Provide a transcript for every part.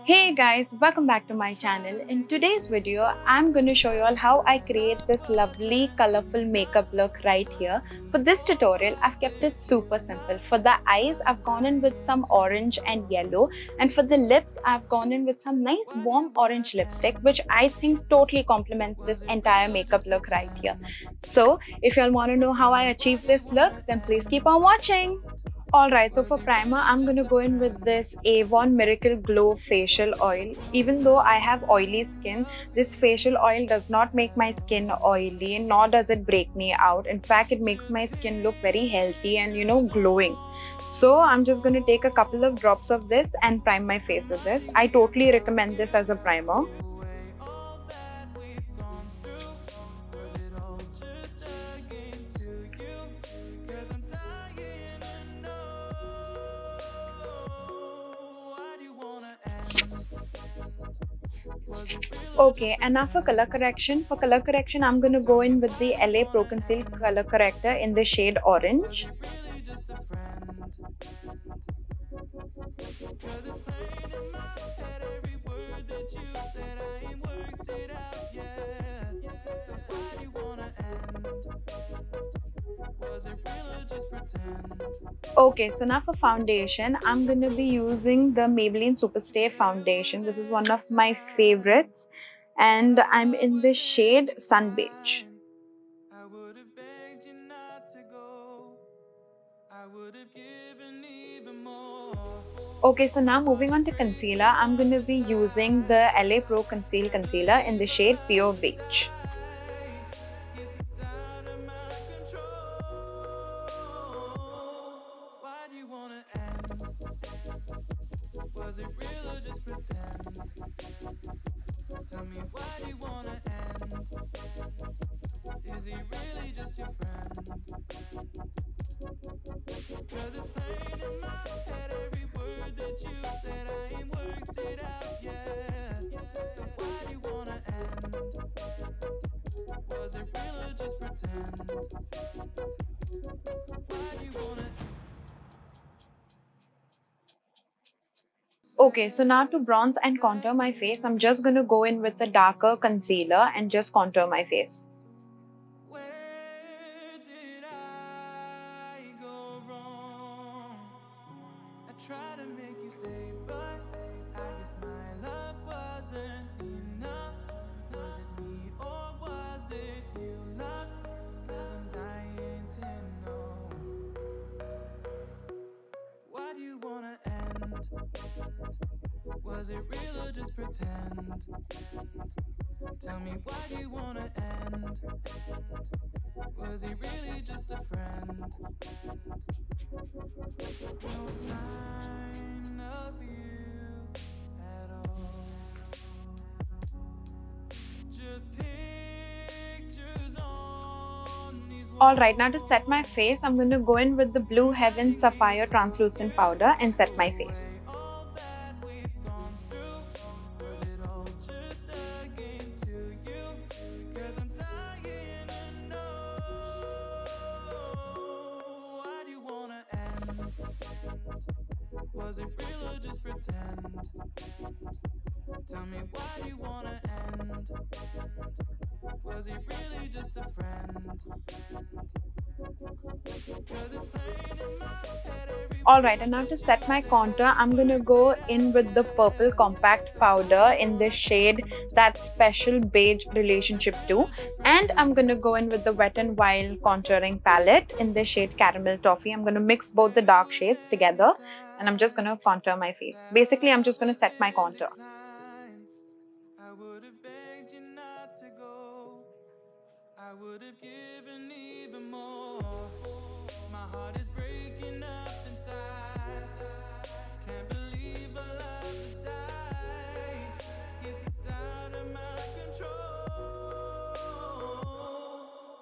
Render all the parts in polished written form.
Hey guys, welcome back to my channel. In today's video, I'm going to show you all how I create this lovely colorful makeup look right here. For this tutorial, I've kept it super simple. For the eyes, I've gone in with some orange and yellow, and for the lips, I've gone in with some nice warm orange lipstick, which I think totally complements this entire makeup look right here. So, if you all want to know how I achieved this look, then please keep on watching. Alright, so for primer, I'm going to go in with this Avon Miracle Glow Facial Oil. Even though I have oily skin, this facial oil does not make my skin oily, nor does it break me out. In fact, it makes my skin look very healthy and glowing. So I'm just going to take a couple of drops of this and prime my face with this. I totally recommend this as a primer. Okay, and now for color correction. For color correction, I'm going to go in with the LA Pro Conceal color corrector in the shade orange. Okay, so now for foundation, I'm going to be using the Maybelline Superstay foundation. This is one of my favorites, and I'm in the shade Sun Beige. Okay, so now moving on to concealer, I'm going to be using the LA Pro Conceal concealer in the shade Pure Beige. Was it real or just pretend? Tell me, why do you wanna end? Is he really just your friend? Cause it's plain in my head, every word that you said, I ain't worked it out yet. So why do you wanna end? Was it real or just pretend? Why do you wanna end? Okay, so now to bronze and contour my face, I'm just going to go in with the darker concealer and just contour my face. Where did I go wrong? I tried to make you stay, but I guess my love wasn't enough. Was it me or was it you, love? Cause I'm dying to know. Why do you wanna end? Was it real or just pretend? Tell me, why do you wanna end? Was he really just a friend? No sign of you at all. Just pictures on these walls. Alright, now to set my face, I'm going to go in with the Blue Heaven Saphire translucent powder and set my face. Was it real or just pretend? Tell me, why do you wanna end? Was he really just a friend? Alright, and now to set my contour, I'm gonna go in with the Purplle compact powder in the shade That Special Beige Relationship 2, and I'm gonna go in with the Wet n Wild contouring palette in the shade Caramel Toffee. I'm gonna mix both the dark shades together and I'm just gonna contour my face. Basically, I'm just gonna set my contour. I would have begged you not to go. I would have given even more. My heart is breaking up inside. Can't believe our love has died. Guess it's out of my control.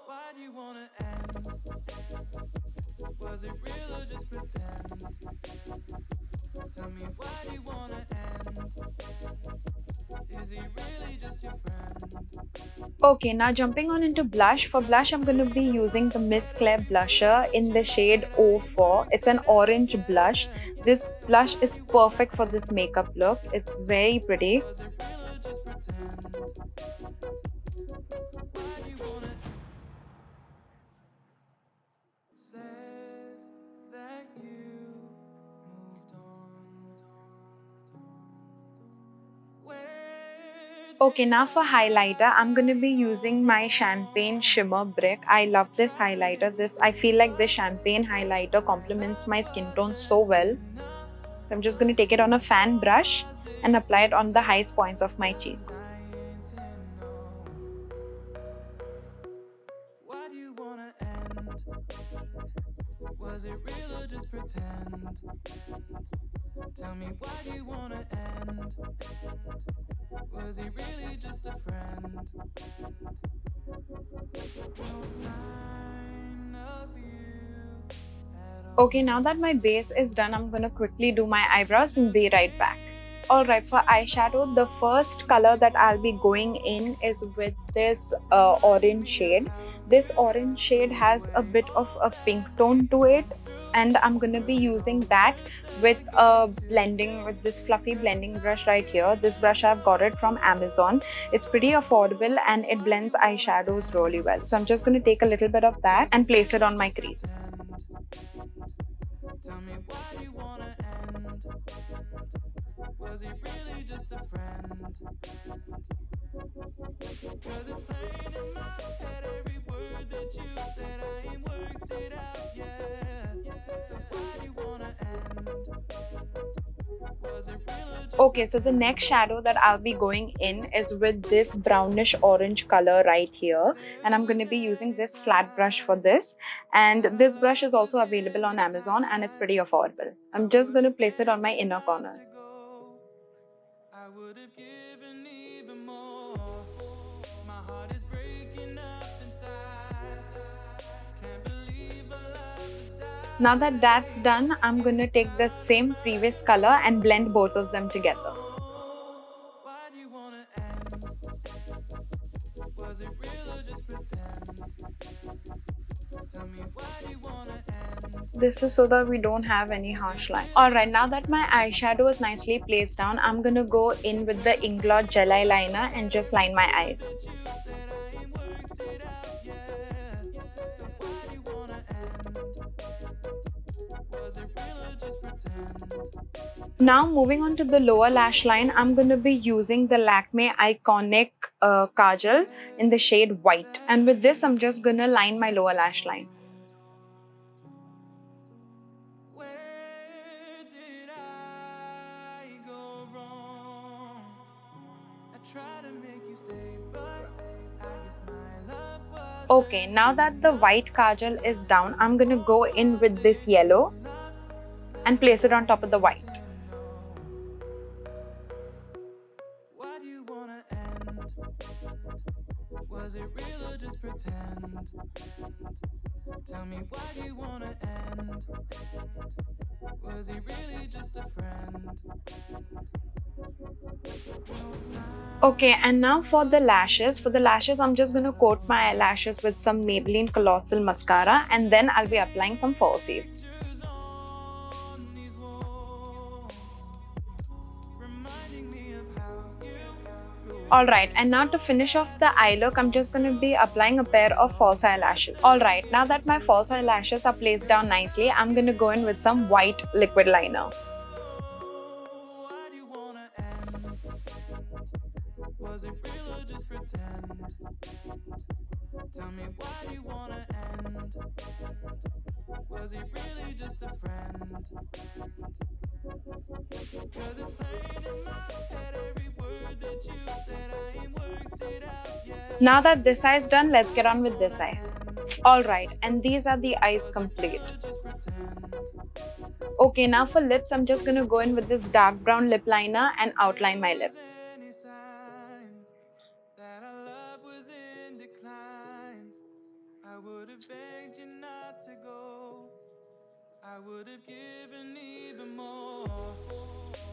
Why do you wanna end? Was it real or just pretend? Tell me, why do you wanna end? Okay, now jumping on into blush. For blush, I'm going to be using the Miss Claire blusher in the shade 04. It's an orange blush. This blush is perfect for this makeup look. It's very pretty. Okay, now for highlighter, I'm going to be using my Champagne Shimmer Brick. I love this highlighter. I feel like the champagne highlighter complements my skin tone so well. So I'm just going to take it on a fan brush and apply it on the highest points of my cheeks. Was it real or just pretend? Tell me why do you wanna end? Was he really just a friend? No sign of you at all. Okay, now that my base is done, I'm gonna quickly do my eyebrows and be right back. Alright, for eyeshadow, the first color that I'll be going in is with this orange shade. This orange shade has a bit of a pink tone to it, and I'm going to be using that with this fluffy blending brush right here. This brush I've got it from Amazon. It's pretty affordable and it blends eyeshadows really well. So I'm just going to take a little bit of that and place it on my crease. Tell me why you wanna end. Was he really just a friend? Cause it's playing in my head every word that you said. I ain't worked it out yet. So why do you wanna end? Was it real or just okay, so the next shadow that I'll be going in is with this brownish orange color right here, and I'm going to be using this flat brush for this. And this brush is also available on Amazon and it's pretty affordable. I'm just going to place it on my inner corners. I would have given even more. My heart is breaking up inside. Can't believe I love that. Now that that's done, I'm going to take that same previous color and blend both of them together. Why do you wanna end? Was it real or just pretend? Tell me why do you wanna end? This is so that we don't have any harsh line. Alright, now that my eyeshadow is nicely placed down, I'm gonna go in with the Inglot gel eyeliner and just line my eyes. Now moving on to the lower lash line, I'm going to be using the Lakme Iconic Kajal in the shade White. And with this, I'm just going to line my lower lash line. Okay, now that the white kajal is down, I'm going to go in with this yellow and place it on top of the white. Was it real or just pretend? Tell me why do you wanna end? Was he really just a friend? Okay, and now for the lashes. For the lashes, I'm just going to coat my eyelashes with some Maybelline Colossal mascara, and then I'll be applying some falsies. Alright, and now to finish off the eye look, I'm just going to be applying a pair of false eyelashes. Alright, now that my false eyelashes are placed down nicely, I'm going to go in with some white liquid liner. Was it real or just pretend? Tell me why you wanna end. Was he really just a friend? Cause it's playing in my head every word that you said. I ain't worked it out yet. Now that this eye is done, let's get on with this eye. Alright, and these are the eyes complete. Okay, now for lips, I'm just gonna go in with this dark brown lip liner and outline my lips. I would have begged you not to go. I would have given even more.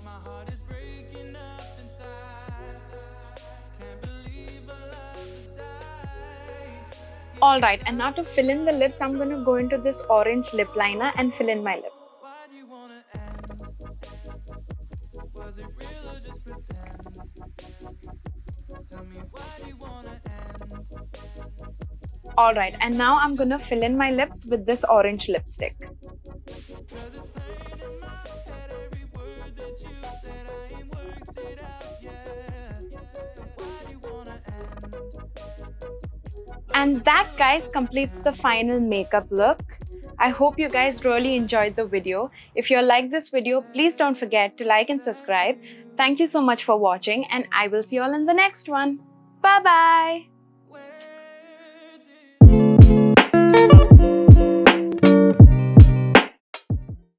My heart is breaking up inside. Can't believe I love to die. Alright, and now to fill in the lips, I'm going to go into this orange lip liner and fill in my lips. Alright, and now I'm going to fill in my lips with this orange lipstick. And that, guys, completes the final makeup look. I hope you guys really enjoyed the video. If you like this video, please don't forget to like and subscribe. Thank you so much for watching, and I will see you all in the next one. Bye-bye.